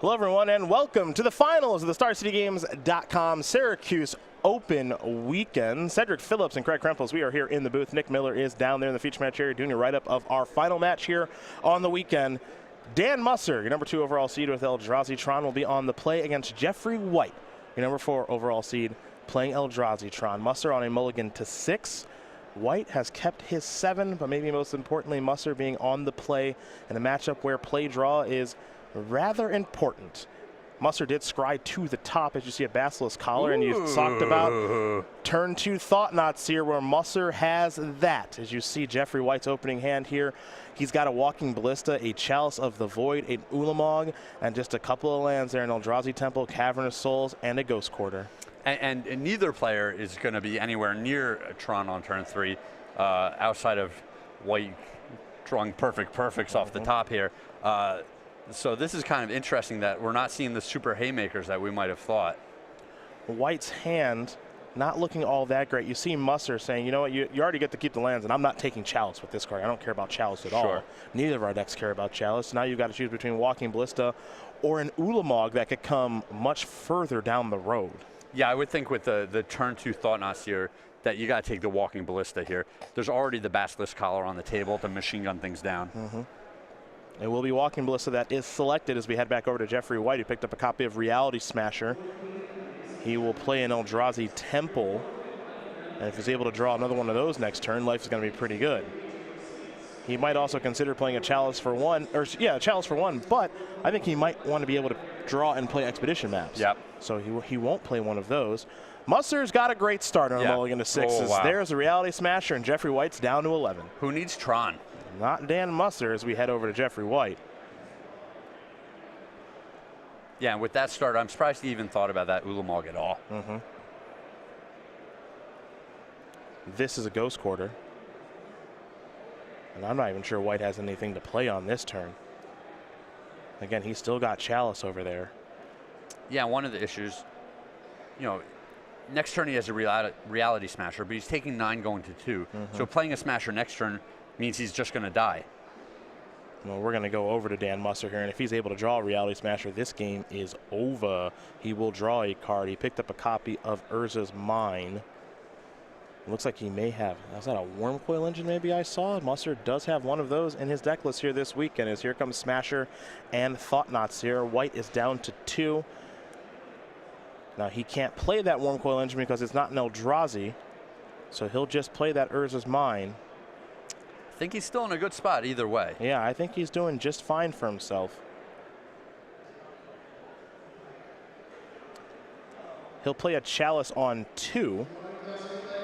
Hello, everyone, and welcome to the finals of the StarCityGames.com Syracuse Open Weekend. Cedric Phillips and Craig Krempels, we are here in the booth. Nick Miller is down there in the feature match area doing a write-up of our final match here on the weekend. Dan Musser, your number 2 overall seed with Eldrazi will be on the play against Jeffrey White, your number 4 overall seed, playing Eldrazi. Musser on a mulligan to 6. White has kept his 7, but maybe most importantly, Musser being on the play in a matchup where play draw is rather important. Musser did scry to the top, as you see a Basilisk Collar, and you talked about turn 2 Thought-Knot Seer, where Musser has that. As you see Jeffrey White's opening hand here, he's got a Walking Ballista, a Chalice of the Void, an Ulamog, and just a couple of lands there, an Eldrazi Temple, Cavernous Souls, and a Ghost Quarter. And neither player is going to be anywhere near a Tron on turn 3, outside of White drawing perfects off the top here. So this is kind of interesting that we're not seeing the super haymakers that we might have thought. White's hand not looking all that great. You see Musser saying, you know what, you already get to keep the lands, and I'm not taking Chalice with this card. I don't care about Chalice at all. Neither of our decks care about Chalice. Now you've got to choose between Walking Ballista or an Ulamog that could come much further down the road. Yeah, I would think with the turn 2 Thought-Knot Seer that you got to take the Walking Ballista here. There's already the Basilisk Collar on the table to machine gun things down. It will be Walking Ballista that is selected as we head back over to Jeffrey White, who picked up a copy of Reality Smasher. He will play an Eldrazi Temple, and if he's able to draw another one of those next turn, life is going to be pretty good. He might also consider playing a Chalice for 1, a Chalice for 1, but I think he might want to be able to draw and play Expedition maps. So he won't play one of those. Musser's got a great start on a mulligan to 6. There's a Reality Smasher, and Jeffrey White's down to 11. Who needs Tron? Not Dan Musser as we head over to Jeffrey White. Yeah, and with that start, I'm surprised he even thought about that Ulamog at all. This is a Ghost Quarter. And I'm not even sure White has anything to play on this turn. Again, he's still got Chalice over there. Yeah, one of the issues, next turn he has a Reality Smasher, but he's taking 9 going to 2. So playing a Smasher next turn means he's just going to die. Well, we're going to go over to Dan Musser here, and if he's able to draw a Reality Smasher, this game is over. He will draw a card. He picked up a copy of Urza's Mine. It looks like he may have, is that a Wormcoil Engine maybe I saw? Musser does have one of those in his deck list here this weekend, as here comes Smasher and Thought-Knot Seer. White is down to 2. Now he can't play that Wormcoil Engine because it's not an Eldrazi, so he'll just play that Urza's Mine. I think he's still in a good spot either way. Yeah, I think he's doing just fine for himself. He'll play a Chalice on 2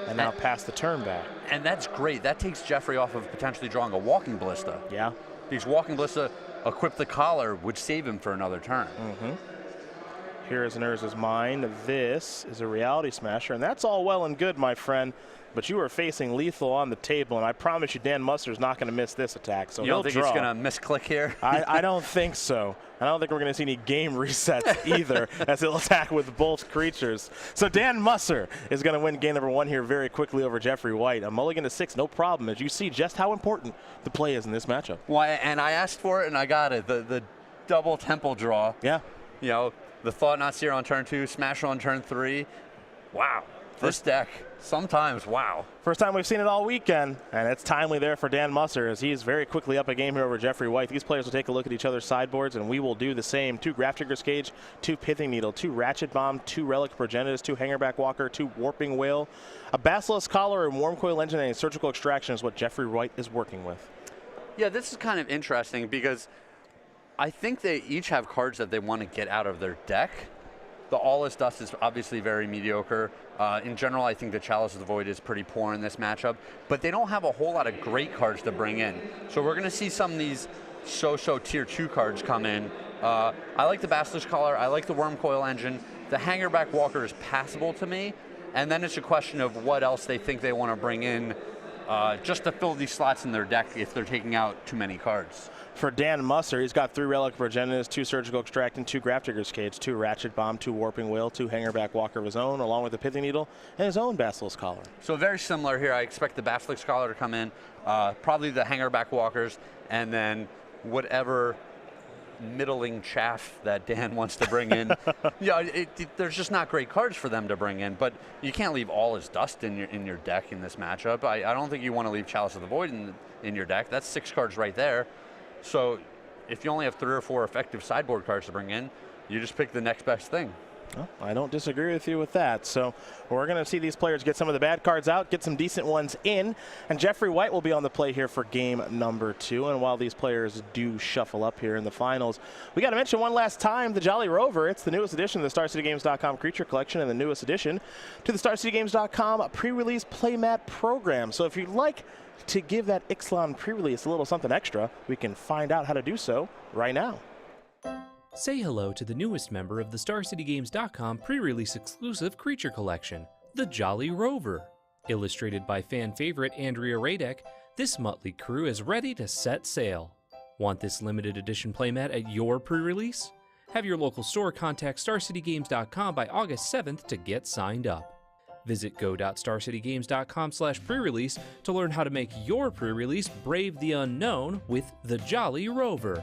and now pass the turn back. And that's great. That takes Jeffrey off of potentially drawing a Walking Ballista. Yeah. Because Walking Ballista, equip the Collar, would save him for another turn. Here is an Urza's Mine. This is a Reality Smasher, and that's all well and good, my friend, but you are facing lethal on the table, and I promise you Dan Musser's not going to miss this attack. So you don't think he's going to misclick here? I don't think so. I don't think we're going to see any game resets either, as he'll attack with both creatures. So Dan Musser is going to win game number 1 here very quickly over Jeffrey White. A mulligan to 6, no problem, as you see just how important the play is in this matchup. Well, and I asked for it, and I got it. The double Temple draw. Yeah. The Thought-Knot Seer on turn 2, Smasher on turn 3. Wow. This deck, sometimes, wow. First time we've seen it all weekend, and it's timely there for Dan Musser as he's very quickly up a game here over Jeffrey White. These players will take a look at each other's sideboards, and we will do the same. 2 Grafdigger's Cage, 2 Pithing Needle, 2 Ratchet Bomb, 2 Relic Progenitus, 2 Hangerback Walker, 2 Warping Whale, a Basilisk Collar, and Wormcoil Engine, and a Surgical Extraction is what Jeffrey White is working with. Yeah, this is kind of interesting because I think they each have cards that they want to get out of their deck. The Awless Dust is obviously very mediocre. In general, I think the Chalice of the Void is pretty poor in this matchup, but they don't have a whole lot of great cards to bring in. So we're going to see some of these so-so tier 2 cards come in. I like the Basilisk Collar. I like the Wormcoil Engine. The Hangerback Walker is passable to me, and then it's a question of what else they think they want to bring in just to fill these slots in their deck if they're taking out too many cards. For Dan Musser, he's got 3 Relic Progenitus, 2 Surgical Extraction, 2 Grafdigger's Cage, 2 Ratchet Bomb, 2 Warping Whale, 2 Hangerback Walker of his own, along with the Pithing Needle and his own Basilisk Collar. So very similar here. I expect the Basilisk Collar to come in, probably the Hangerback Walkers, and then whatever middling chaff that Dan wants to bring in. Yeah, there's just not great cards for them to bring in, but you can't leave all his dust in your deck in this matchup. I don't think you want to leave Chalice of the Void in your deck. That's 6 cards right there. So if you only have 3 or 4 effective sideboard cards to bring in, you just pick the next best thing. Well, I don't disagree with you with that. So we're going to see these players get some of the bad cards out, get some decent ones in, and Jeffrey White will be on the play here for game number 2. And while these players do shuffle up here in the finals, we got to mention one last time the Jolly Rover. It's the newest edition of the StarCityGames.com Creature Collection and the newest addition to the StarCityGames.com pre-release playmat program. So if you'd like to give that Ixalan pre-release a little something extra, we can find out how to do so right now. Say hello to the newest member of the StarCityGames.com pre-release exclusive creature collection, the Jolly Rover. Illustrated by fan favorite Andrea Radek, this motley crew is ready to set sail. Want this limited edition playmat at your pre-release? Have your local store contact StarCityGames.com by August 7th to get signed up. Visit go.starcitygames.com/pre-release to learn how to make your pre-release brave the unknown with the Jolly Rover.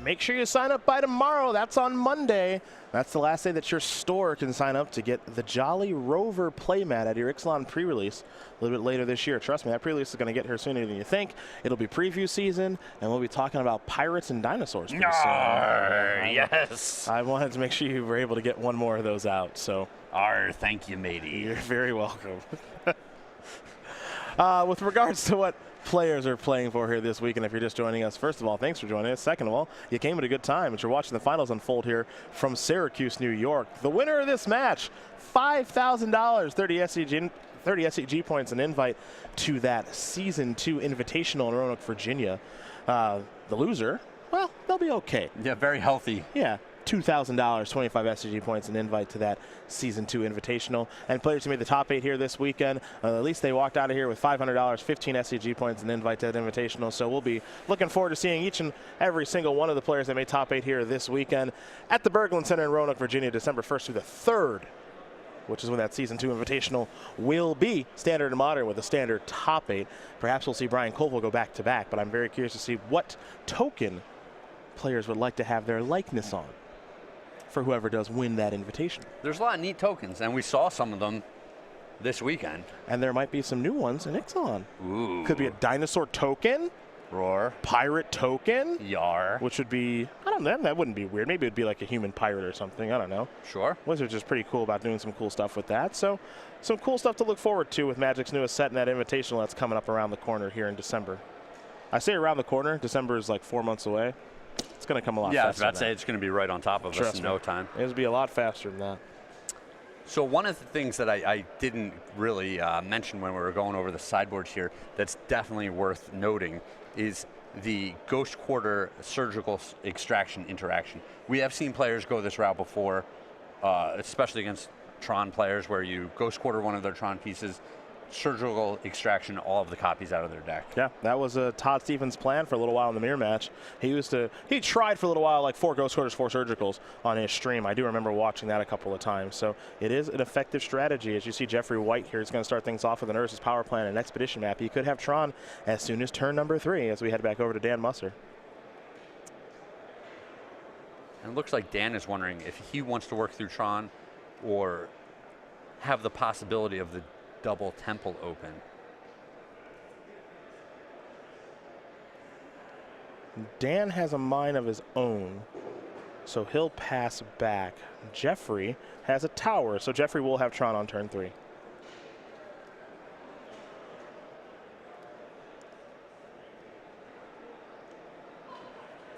Make sure you sign up by tomorrow. That's on Monday. That's the last day that your store can sign up to get the Jolly Rover playmat at your Ixalan pre-release a little bit later this year. Trust me, that pre-release is going to get here sooner than you think. It'll be preview season, and we'll be talking about pirates and dinosaurs pretty soon. Yes. I wanted to make sure you were able to get one more of those out. So, Thank you, matey. You're very welcome. With regards to what players are playing for here this week, and if you're just joining us, first of all, thanks for joining us. Second of all, you came at a good time as you're watching the finals unfold here from Syracuse, New York. The winner of this match, $5,000, 30 SCG points, an invite to that Season 2 Invitational in Roanoke, Virginia. The loser, well, they'll be okay. Yeah, very healthy. Yeah. $2,000, 25 SCG points, an invite to that Season 2 Invitational. And players who made the top 8 here this weekend, at least they walked out of here with $500, 15 SCG points, an invite to that Invitational. So we'll be looking forward to seeing each and every single one of the players that made top 8 here this weekend at the Berglund Center in Roanoke, Virginia, December 1st through the 3rd, which is when that Season 2 Invitational will be standard and modern with a standard top 8. Perhaps we'll see Brian Colville go back-to-back, but I'm very curious to see what token players would like to have their likeness on for whoever does win that invitation. There's a lot of neat tokens, and we saw some of them this weekend. And there might be some new ones in Ixalan. Ooh. Could be a dinosaur token. Roar. Pirate token. Yar. Which would be, I don't know, that wouldn't be weird. Maybe it'd be like a human pirate or something. I don't know. Sure. Wizards is pretty cool about doing some cool stuff with that. So some cool stuff to look forward to with Magic's newest set and that invitational that's coming up around the corner here in December. I say around the corner. December is like 4 months away. It's going to come a lot faster. Yeah, I was about to say it's going to be right on top of us in no time. It'll be a lot faster than that. So one of the things that I didn't really mention when we were going over the sideboards here that's definitely worth noting is the Ghost Quarter surgical extraction interaction. We have seen players go this route before, especially against Tron players, where you Ghost Quarter one of their Tron pieces, surgical extraction all of the copies out of their deck. Yeah, that was Todd Stevens' plan for a little while in the mirror match. He tried for a little while like 4 Ghost Quarters, 4 surgicals on his stream. I do remember watching that a couple of times. So it is an effective strategy. As you see Jeffrey White here, he's going to start things off with an Urza's Power Plant and Expedition map. He could have Tron as soon as turn number 3 as we head back over to Dan Musser. And it looks like Dan is wondering if he wants to work through Tron or have the possibility of the double temple open. Dan has a mine of his own, so he'll pass back. Jeffrey has a tower, so Jeffrey will have Tron on turn 3.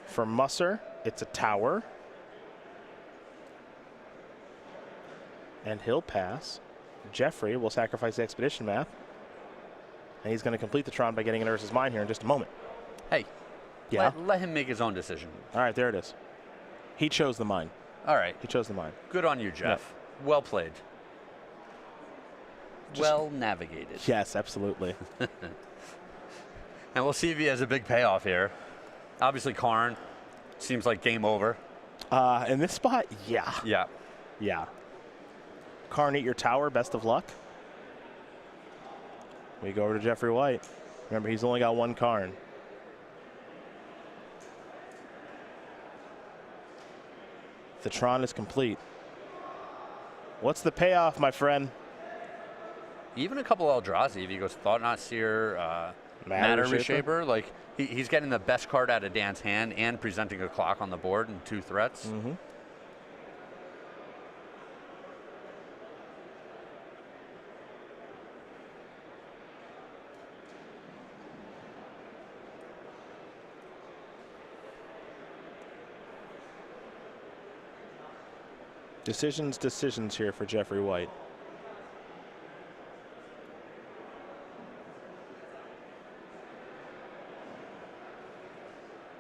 For Musser, it's a tower, and he'll pass. Jeffrey will sacrifice the Expedition map, and he's going to complete the Tron by getting an Urza's Mine here in just a moment. Hey, yeah? let him make his own decision. All right, there it is. He chose the mine. All right. He chose the mine. Good on you, Jeff. Yep. Well played. Well navigated. Yes, absolutely. And we'll see if he has a big payoff here. Obviously, Karn seems like game over. In this spot, yeah. Yeah. Yeah. Karn, eat your tower. Best of luck. We go over to Jeffrey White. Remember, he's only got 1 Karn. The Tron is complete. What's the payoff, my friend? Even a couple Eldrazi, if he goes Thought Knot Seer, Matter Reshaper, like he's getting the best card out of Dan's hand and presenting a clock on the board and 2 threats. Mm-hmm. Decisions here for Jeffrey White.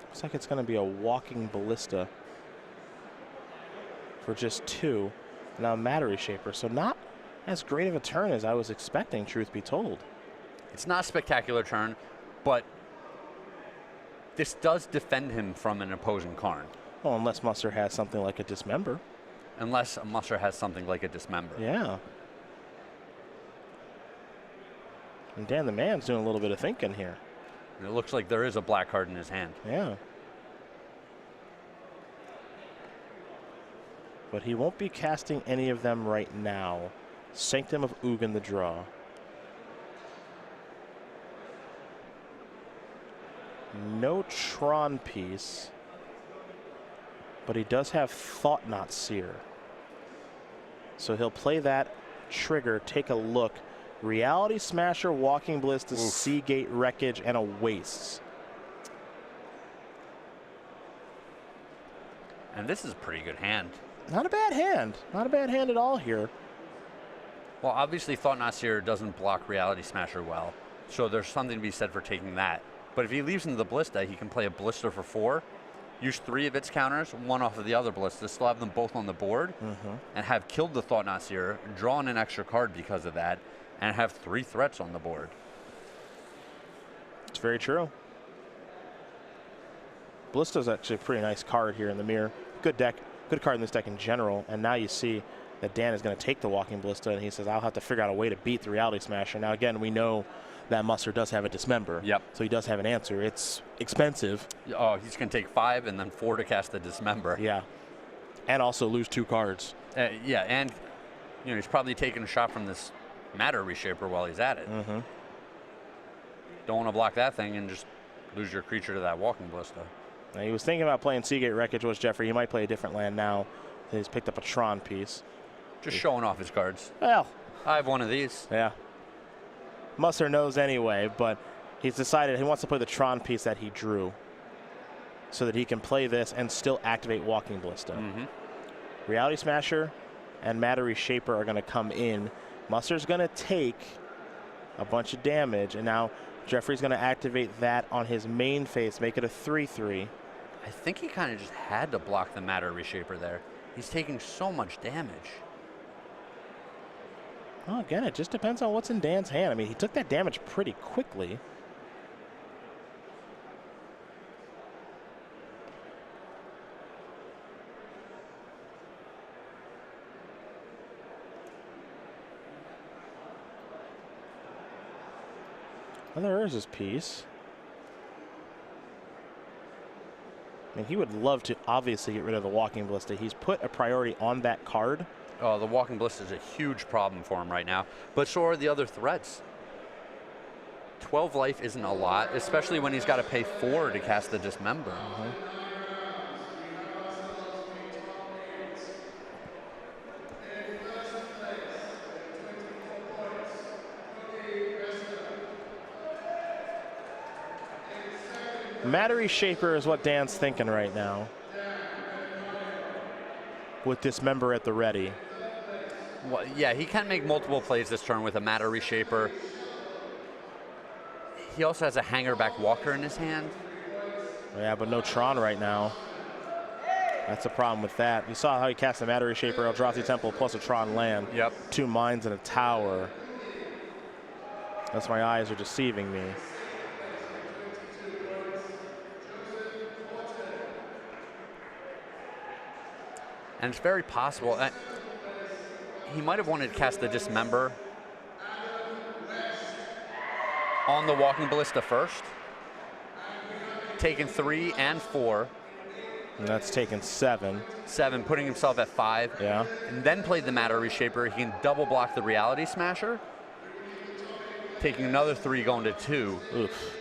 Looks like it's going to be a Walking Ballista for just 2. Now Matter Reshaper, so not as great of a turn as I was expecting, truth be told. It's not a spectacular turn, but this does defend him from an opposing Karn. Well, unless Musser has something like a Dismember. Unless Musser has something like a Dismember. Yeah. And Dan the man's doing a little bit of thinking here. And it looks like there is a black card in his hand. Yeah. But he won't be casting any of them right now. Sanctum of Ugin the draw. No Tron piece. But he does have Thought Knot Seer. So he'll play that trigger, take a look. Reality Smasher, Walking Ballista, Seagate Wreckage, and a Wastes. And this is a pretty good hand. Not a bad hand. Not a bad hand at all here. Well, obviously Thought Knot Seer doesn't block Reality Smasher well, so there's something to be said for taking that. But if he leaves into the Ballista, he can play a Ballista for 4. Use 3 of its counters, 1 off of the other Ballista, still have them both on the board, and have killed the Thought Knot Seer, drawn an extra card because of that, and have 3 threats on the board. It's very true. Ballista's actually a pretty nice card here in the mirror. Good deck, good card in this deck in general, and now you see that Dan is going to take the Walking Ballista, and he says, I'll have to figure out a way to beat the Reality Smasher. Now, again, we know that Musser does have a Dismember. Yep. So he does have an answer. It's expensive. Oh, he's going to take 5 and then 4 to cast the Dismember. Yeah. And also lose 2 cards. Yeah, and he's probably taking a shot from this Matter Reshaper while he's at it. Don't want to block that thing and just lose your creature to that Walking Ballista. Now, he was thinking about playing Seagate Wreckage, was Jeffrey. He might play a different land now. He's picked up a Tron piece. Just showing off his cards. Well. I have one of these. Yeah. Musser knows anyway, but he's decided he wants to play the Tron piece that he drew so that he can play this and still activate Walking Ballista. Reality Smasher and Matter Reshaper are going to come in. Musser's going to take a bunch of damage, and now Jeffrey's going to activate that on his main phase, make it a 3/3. I think he kind of just had to block the Matter Reshaper there. He's taking so much damage. Well, again, it just depends on what's in Dan's hand. I mean, he took that damage pretty quickly. And there is his piece. I mean, he would love to obviously get rid of the Walking Ballista. He's put a priority on that card. Oh, the Walking Ballista is a huge problem for him right now. But so are the other threats. 12 life isn't a lot, especially when he's got to pay 4 to cast the Dismember. Matter Reshaper is what Dan's thinking right now, with Dismember at the ready. Well, yeah, he can make multiple plays this turn with a Matter Reshaper. He also has a Hangerback Walker in his hand. Yeah, but no Tron right now. That's a problem with that. You saw how he cast a Matter Reshaper, Eldrazi Temple, plus a Tron land. Yep. 2 mines and a tower. That's my eyes are deceiving me. And it's very possible. He might have wanted to cast the Dismember on the Walking Ballista first, taken 3 and 4, And that's taken 7. 7, putting himself at 5. Yeah. And then played the Matter Reshaper. He can double block the Reality Smasher. Taking another 3, going to 2. Oof.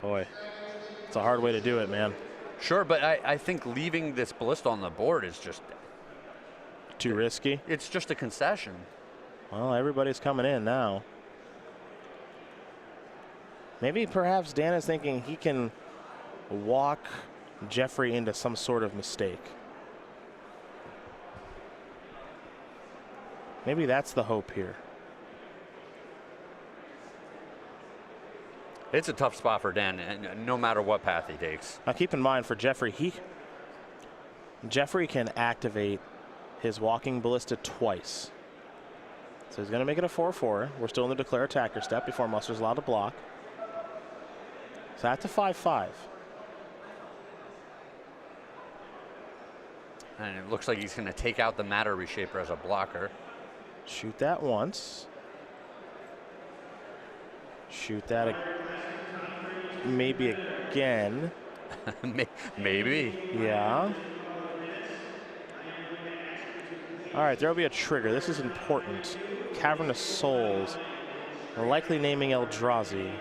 Boy, it's a hard way to do it, man. Sure, but I think leaving this Ballista on the board is just too risky. It's just a concession. Well, everybody's coming in now. Maybe perhaps Dan is thinking he can walk Jeffrey into some sort of mistake. Maybe that's the hope here. It's a tough spot for Dan, and no matter what path he takes. Now keep in mind for Jeffrey, Jeffrey can activate his walking ballista twice. So he's going to make it a 4-4. We're still in the declare attacker step before Musser's allowed to block. So that's a 5-5. And it looks like he's going to take out the Matter Reshaper as a blocker. Shoot that once. Shoot that maybe again. Maybe. Yeah. All right, there will be a trigger. This is important. Cavernous Souls. We're likely naming Eldrazi.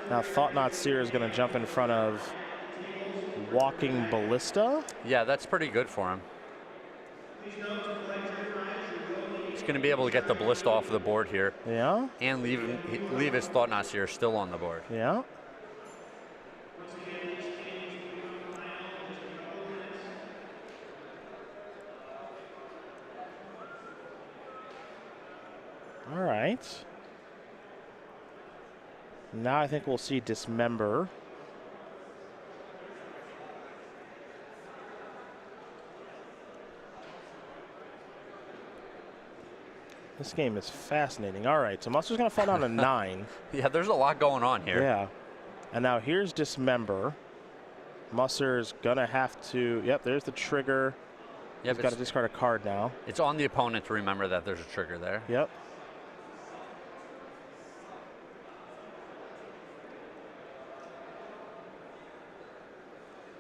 Now Thought-Knot Seer is going to jump in front of Walking Ballista. Yeah, that's pretty good for him. He's going to be able to get the Ballista off the board here. Yeah. And leave his Thought-Knot Seer still on the board. Yeah. All right. Now I think we'll see Dismember. This game is fascinating. All right, so Musser's going to fall down to 9. Yeah, there's a lot going on here. Yeah. And now here's Dismember. Musser's going to have to, yep, there's the trigger. Yep, he's got to discard a card now. It's on the opponent to remember that there's a trigger there. Yep.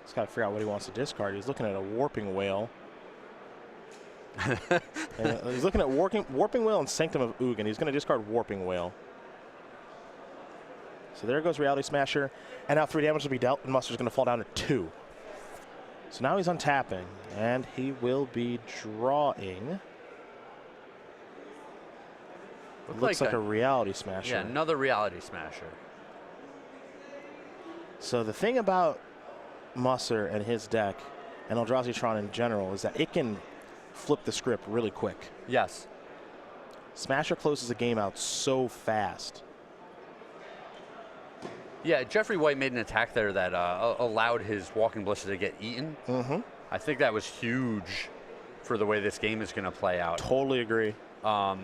He's got to figure out what he wants to discard. He's looking at a Warping Whale. He's looking at Warping Whale and Sanctum of Ugin. He's going to discard Warping Whale. So there goes Reality Smasher. And now 3 damage will be dealt, and Musser's going to fall down to 2. So now he's untapping, and he will be drawing. It looks like a Reality Smasher. Yeah, another Reality Smasher. So the thing about Musser and his deck, and Eldrazi-tron in general, is that it can flip the script really quick. Yes. Smasher closes the game out so fast. Yeah, Jeffrey White made an attack there that allowed his Walking Ballista to get eaten. Mm-hmm. I think that was huge for the way this game is going to play out. Totally agree. If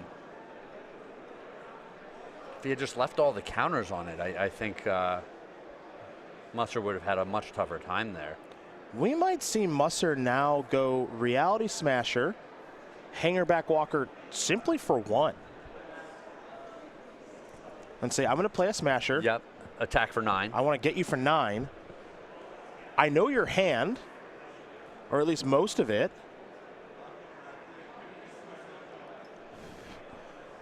he had just left all the counters on it, I think Musser would have had a much tougher time there. We might see Musser now go Reality Smasher, Hangerback Walker simply for 1. And say, I'm going to play a Smasher. Yep. Attack for 9. I want to get you for 9. I know your hand, or at least most of it.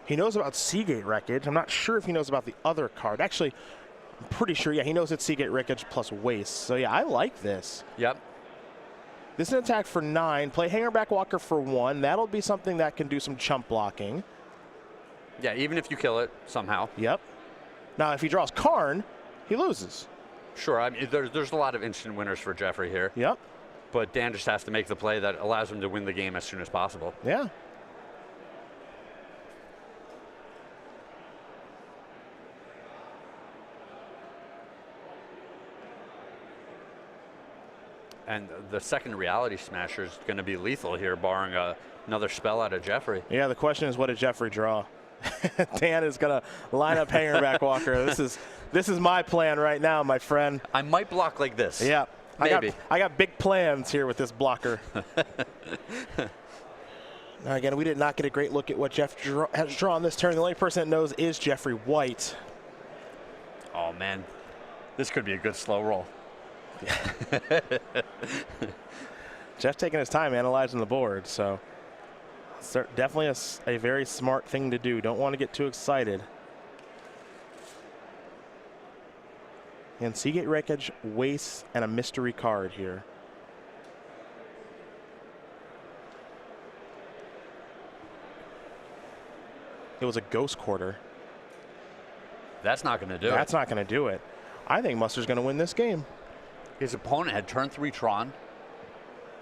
He knows about Seagate Wreckage. I'm not sure if he knows about the other card. Actually, I'm pretty sure, yeah, he knows it's Seagate Wreckage plus Waste. So, yeah, I like this. Yep. This is an attack for 9. Play Hangerback Walker for 1. That'll be something that can do some chump blocking. Yeah, even if you kill it somehow. Yep. Now, if he draws Karn, he loses. Sure, I mean, there's a lot of instant winners for Jeffrey here. Yep. But Dan just has to make the play that allows him to win the game as soon as possible. Yeah. And the second Reality Smasher is going to be lethal here, barring another spell out of Jeffrey. Yeah, the question is, what did Jeffrey draw? Dan is going to line up Hangerback Walker. This is my plan right now, my friend. I might block like this. Yeah. Maybe. I got big plans here with this blocker. Now, again, we did not get a great look at what Jeff has drawn this turn. The only person that knows is Jeffrey White. Oh, man. This could be a good slow roll. Jeff taking his time analyzing the board, so definitely a very smart thing to do. Don't want to get too excited. And Seagate Wreckage wastes and a mystery card here. It was a ghost quarter. That's not going to do it. That's not going to do it. I think Musser's going to win this game. His opponent had turn 3 Tron.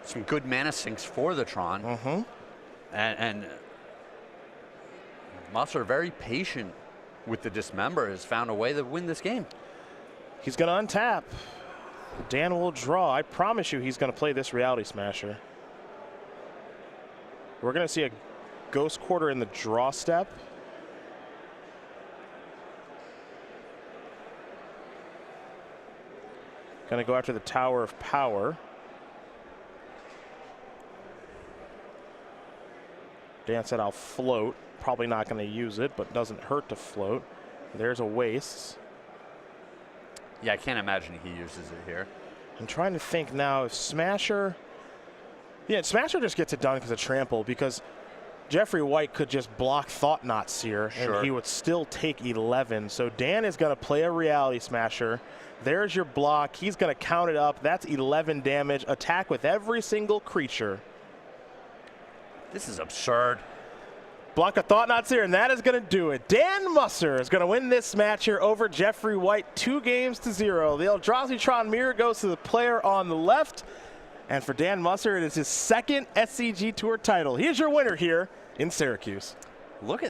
Some good mana sinks for the Tron. Mm-hmm. And Musser, very patient with the Dismember, has found a way to win this game. He's going to untap. Dan will draw. I promise you he's going to play this Reality Smasher. We're going to see a ghost quarter in the draw step. Going to go after the Tower of Power. Dan said I'll float. Probably not going to use it, but doesn't hurt to float. There's a waste. Yeah, I can't imagine he uses it here. I'm trying to think now if Smasher. Yeah, Smasher just gets it done because of trample, because Jeffrey White could just block Thought Knot Seer, and he would still take 11. So Dan is going to play a Reality Smasher. There's your block. He's going to count it up. That's 11 damage. Attack with every single creature. This is absurd. Block a Thought Knot Seer, and that is going to do it. Dan Musser is going to win this match here over Jeffrey White, 2-0. The Eldrazi Tron Mirror goes to the player on the left. And for Dan Musser, it is his second SCG Tour title. He is your winner here in Syracuse. Look at